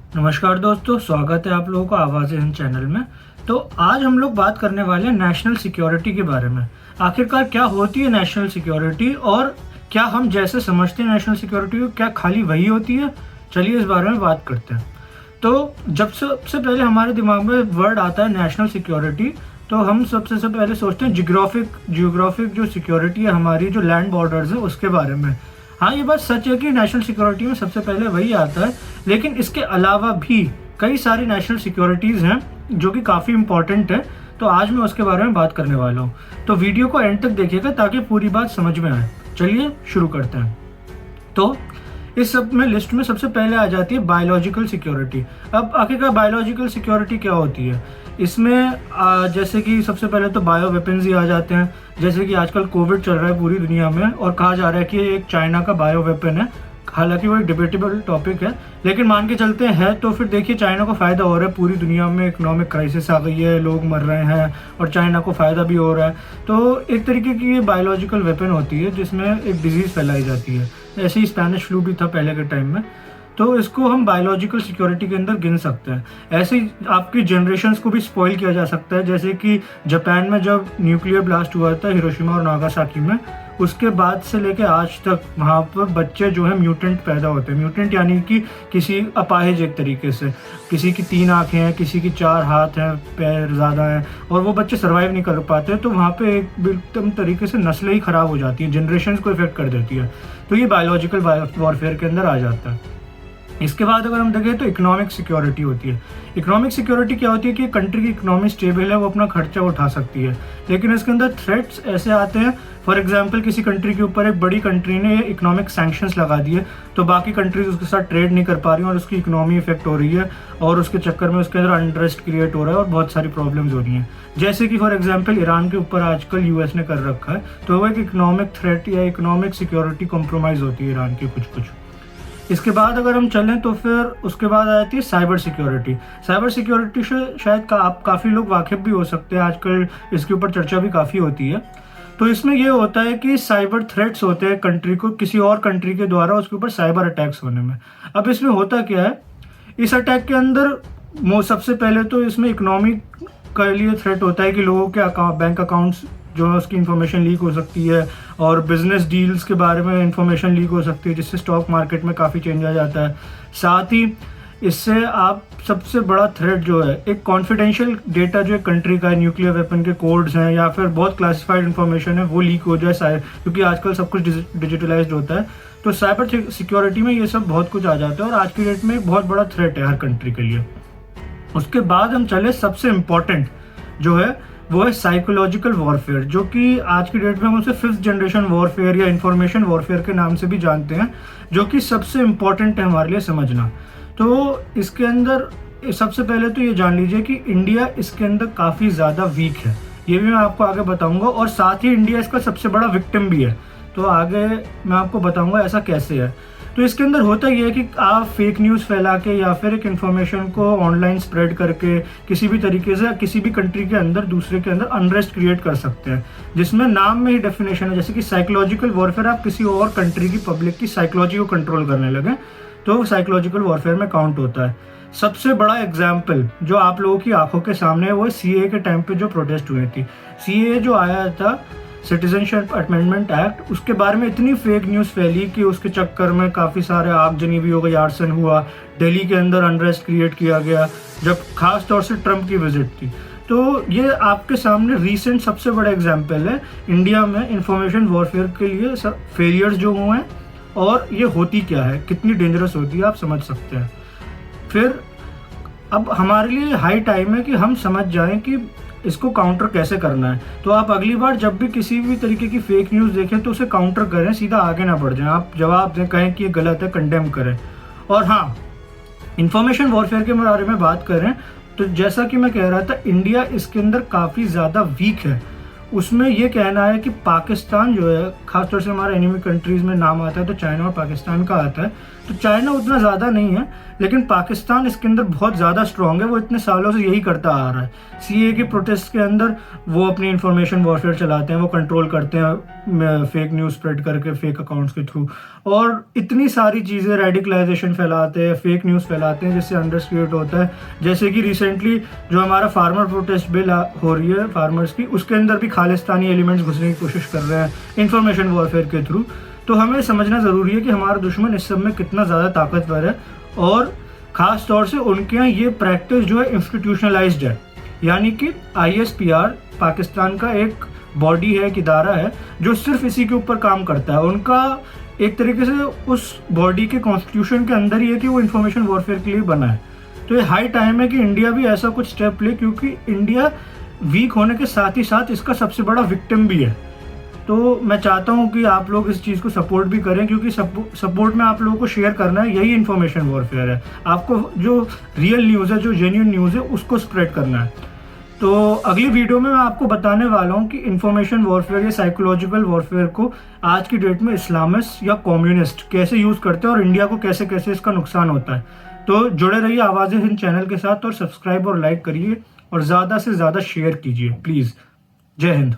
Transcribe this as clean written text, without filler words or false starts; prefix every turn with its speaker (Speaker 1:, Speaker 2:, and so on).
Speaker 1: नमस्कार दोस्तों, स्वागत है आप लोगों का आवाज़ हिंद चैनल में। तो आज हम लोग बात करने वाले हैं नेशनल सिक्योरिटी के बारे में। आखिरकार क्या होती है नेशनल सिक्योरिटी और क्या हम जैसे समझते हैं नेशनल सिक्योरिटी को क्या खाली वही होती है। चलिए इस बारे में बात करते हैं। तो जब सबसे पहले हमारे दिमाग में वर्ड आता है नेशनल सिक्योरिटी, तो हम सबसे पहले सोचते हैं जियोग्राफिक जो सिक्योरिटी है हमारी, जो लैंड बॉर्डर्स है उसके बारे में। हाँ, ये बात सच है कि नेशनल सिक्योरिटी में सबसे पहले वही आता है, लेकिन इसके अलावा भी कई सारी नेशनल सिक्योरिटीज़ हैं जो कि काफ़ी इंपॉर्टेंट है। तो आज मैं उसके बारे में बात करने वाला हूँ, तो वीडियो को एंड तक देखिएगा ताकि पूरी बात समझ में आए। चलिए शुरू करते हैं। तो इस सब में लिस्ट में सबसे पहले आ जाती है बायोलॉजिकल सिक्योरिटी। अब आखिरकार बायोलॉजिकल सिक्योरिटी क्या होती है? इसमें जैसे कि सबसे पहले तो बायो वेपन्स ही आ जाते हैं। जैसे कि आजकल कोविड चल रहा है पूरी दुनिया में और कहा जा रहा है कि ये एक चाइना का बायो वेपन है। हालांकि वो एक डिबेटेबल टॉपिक है, लेकिन मान के चलते हैं तो फिर देखिए चाइना को फ़ायदा हो रहा है। पूरी दुनिया में इकोनॉमिक क्राइसिस आ गई है, लोग मर रहे हैं और चाइना को फ़ायदा भी हो रहा है। तो एक तरीके की ये बायोलॉजिकल वेपन होती है जिसमें एक डिजीज़ फैलाई जाती है। ऐसे ही स्पेनिश फ्लू भी था पहले के टाइम में, तो इसको हम बायोलॉजिकल सिक्योरिटी के अंदर गिन सकते हैं। ऐसे ही आपकी जनरेशन्स को भी स्पॉइल किया जा सकता है। जैसे कि जापान में जब न्यूक्लियर ब्लास्ट हुआ था हिरोशिमा और नागासाकी में, उसके बाद से लेके आज तक वहाँ पर बच्चे जो है म्यूटेंट पैदा होते हैं। म्यूटेंट यानी कि किसी अपाहिज एक तरीके से, किसी की 3 आँखें हैं, किसी की 4 हाथ हैं, पैर ज़्यादा हैं, और वो बच्चे सर्वाइव नहीं कर पाते। तो वहाँ पे एकदम तरीके से नस्लें ही ख़राब हो जाती हैं, जनरेशन्स को इफेक्ट कर देती है। तो ये बायोलॉजिकल वॉरफेयर के अंदर आ जाता है। इसके बाद अगर हम देखें तो इकोनॉमिक सिक्योरिटी होती है। इकोनॉमिक सिक्योरिटी क्या होती है कि कंट्री की इकोनॉमी स्टेबल है, वो अपना खर्चा उठा सकती है, लेकिन इसके अंदर थ्रेट्स ऐसे आते हैं। फॉर एग्जांपल किसी कंट्री के ऊपर एक बड़ी कंट्री ने इकोनॉमिक सैंक्शंस लगा दिए, तो बाकी कंट्रीज उसके साथ ट्रेड नहीं कर पा रही हैं और उसकी इकोनॉमी इफेक्ट हो रही है, और उसके चक्कर में उसके अंदर अनरेस्ट क्रिएट हो रहा है और बहुत सारी प्रॉब्लम्स हो रही हैं। जैसे कि फॉर एग्जांपल ईरान के ऊपर आजकल यूएस ने कर रखा है, तो वो एक इकोनॉमिक थ्रेट या इकोनॉमिक सिक्योरिटी कॉम्प्रोमाइज़ होती है ईरान की कुछ। इसके बाद अगर हम चलें तो फिर उसके बाद आ जाती है साइबर सिक्योरिटी। साइबर सिक्योरिटी से शायद आप काफ़ी लोग वाकिफ़ भी हो सकते हैं, आजकल इसके ऊपर चर्चा भी काफ़ी होती है। तो इसमें ये होता है कि साइबर थ्रेट्स होते हैं कंट्री को किसी और कंट्री के द्वारा उसके ऊपर साइबर अटैक्स होने में। अब इसमें होता क्या है, इस अटैक के अंदर सबसे पहले तो इसमें इकोनॉमी के लिए थ्रेट होता है कि लोगों के बैंक अकाउंट्स जो है उसकी इन्फॉर्मेशन लीक हो सकती है, और बिजनेस डील्स के बारे में इन्फॉर्मेशन लीक हो सकती है, जिससे स्टॉक मार्केट में काफ़ी चेंज आ जाता है। साथ ही इससे आप सबसे बड़ा थ्रेट जो है एक कॉन्फिडेंशियल डेटा जो एक कंट्री का है, न्यूक्लियर वेपन के कोड्स हैं या फिर बहुत क्लासिफाइड इन्फॉर्मेशन है, वो लीक हो जाए, क्योंकि आजकल सब कुछ डिजिटलाइज्ड होता है। तो साइबर सिक्योरिटी में ये सब बहुत कुछ आ जाता है और आज की डेट में एक बहुत बड़ा थ्रेट है हर कंट्री के लिए। उसके बाद हम चले सबसे इम्पॉर्टेंट जो है वो है साइकोलॉजिकल वॉरफेयर, जो कि आज की डेट में हम उसे 5th जनरेशन वॉरफेयर या इंफॉर्मेशन वॉरफेयर के नाम से भी जानते हैं, जो कि सबसे इम्पॉर्टेंट है हमारे लिए समझना। तो इसके अंदर सबसे पहले तो ये जान लीजिए कि इंडिया इसके अंदर काफ़ी ज़्यादा वीक है, ये भी मैं आपको आगे बताऊंगा, और साथ ही इंडिया इसका सबसे बड़ा विक्टिम भी है। तो आगे मैं आपको बताऊंगा ऐसा कैसे है। तो इसके अंदर होता ये है कि आप फेक न्यूज़ फैला के या फिर एक इन्फॉर्मेशन को ऑनलाइन स्प्रेड करके किसी भी तरीके से किसी भी कंट्री के अंदर दूसरे के अंदर अनरेस्ट क्रिएट कर सकते हैं, जिसमें नाम में ही डेफिनेशन है। जैसे कि साइकोलॉजिकल वॉरफेयर, आप किसी और कंट्री की पब्लिक की साइकोलॉजी को कंट्रोल करने लगे, तो साइकोलॉजिकल वॉरफेयर में काउंट होता है। सबसे बड़ा एग्जाम्पल जो आप लोगों की आंखों के सामने है वो है CAA के टाइम पे जो प्रोटेस्ट हुई थी। CAA जो आया था, सिटीजनशिप अमेंडमेंट एक्ट, उसके बारे में इतनी फेक न्यूज़ फैली कि उसके चक्कर में काफ़ी सारे आगजनी भी हो गई, आर्सन हुआ, दिल्ली के अंदर अनरेस्ट क्रिएट किया गया, जब खास तौर से ट्रंप की विजिट थी। तो ये आपके सामने रीसेंट सबसे बड़ा एग्जाम्पल है इंडिया में इंफॉर्मेशन वॉरफेयर के लिए फेलियर्स जो हुए हैं, और ये होती क्या है, कितनी डेंजरस होती है, आप समझ सकते हैं। फिर अब हमारे लिए हाई टाइम है कि हम समझ जाएं कि इसको काउंटर कैसे करना है। तो आप अगली बार जब भी किसी भी तरीके की फेक न्यूज़ देखें तो उसे काउंटर करें, सीधा आगे ना बढ़ जाएं। आप जवाब दें, कहें कि ये गलत है, कंडेम करें। और हाँ, इंफॉर्मेशन वॉरफेयर के बारे में बात करें तो जैसा कि मैं कह रहा था, इंडिया इसके अंदर काफ़ी ज़्यादा वीक है। उसमें ये कहना है कि पाकिस्तान जो है, खासतौर से हमारे एनिमी कंट्रीज़ में नाम आता है तो चाइना और पाकिस्तान का आता है। तो चाइना उतना ज़्यादा नहीं है, लेकिन पाकिस्तान इसके अंदर बहुत ज़्यादा स्ट्रांग है, वो इतने सालों से यही करता आ रहा है। सीए के प्रोटेस्ट के अंदर वो अपनी इंफॉर्मेशन वॉरफेयर चलाते हैं, वो कंट्रोल करते हैं फेक न्यूज़ स्प्रेड करके फेक अकाउंट्स के थ्रू, और इतनी सारी चीज़ें, रेडिकलाइजेशन फैलाते हैं, फेक न्यूज़ फैलाते हैं, जिससे अंडर्स क्रिएट होता है। जैसे कि रिसेंटली जो हमारा फार्मर प्रोटेस्ट बिल हो रही है फार्मर्स की, उसके अंदर भी खालिस्तानी एलिमेंट्स घुसने की कोशिश कर रहे हैं इंफॉर्मेशन वॉरफेयर के थ्रू। तो हमें समझना ज़रूरी है कि हमारा दुश्मन इस सब में कितना ज़्यादा ताकतवर है, और ख़ास तौर से उनके यहाँ ये प्रैक्टिस जो है इंस्टीट्यूशनलाइज्ड है। यानी कि ISPR पाकिस्तान का एक बॉडी है, एक इदारा है जो सिर्फ इसी के ऊपर काम करता है। उनका एक तरीके से उस बॉडी के कॉन्स्टिट्यूशन के अंदर ही है कि वो इंफॉर्मेशन वॉरफेयर के लिए बना है। तो ये हाई टाइम है कि इंडिया भी ऐसा कुछ स्टेप ले, क्योंकि इंडिया वीक होने के साथ ही साथ इसका सबसे बड़ा विक्टिम भी है। तो मैं चाहता हूँ कि आप लोग इस चीज़ को सपोर्ट भी करें, क्योंकि सपोर्ट में आप लोगों को शेयर करना है, यही इन्फॉर्मेशन वॉरफेयर है। आपको जो रियल न्यूज़ है, जो जेन्युइन न्यूज़ है, उसको स्प्रेड करना है। तो अगली वीडियो में मैं आपको बताने वाला हूँ कि इन्फॉर्मेशन वॉरफेयर या साइकोलॉजिकल वॉरफेयर को आज की डेट में इस्लामिस्ट या कम्युनिस्ट कैसे यूज़ करते हैं और इंडिया को कैसे कैसे इसका नुकसान होता है। तो जुड़े रहिए आवाज़ हिंद चैनल के साथ, और सब्सक्राइब और लाइक करिए, और ज़्यादा से ज़्यादा शेयर कीजिए प्लीज़। जय हिंद।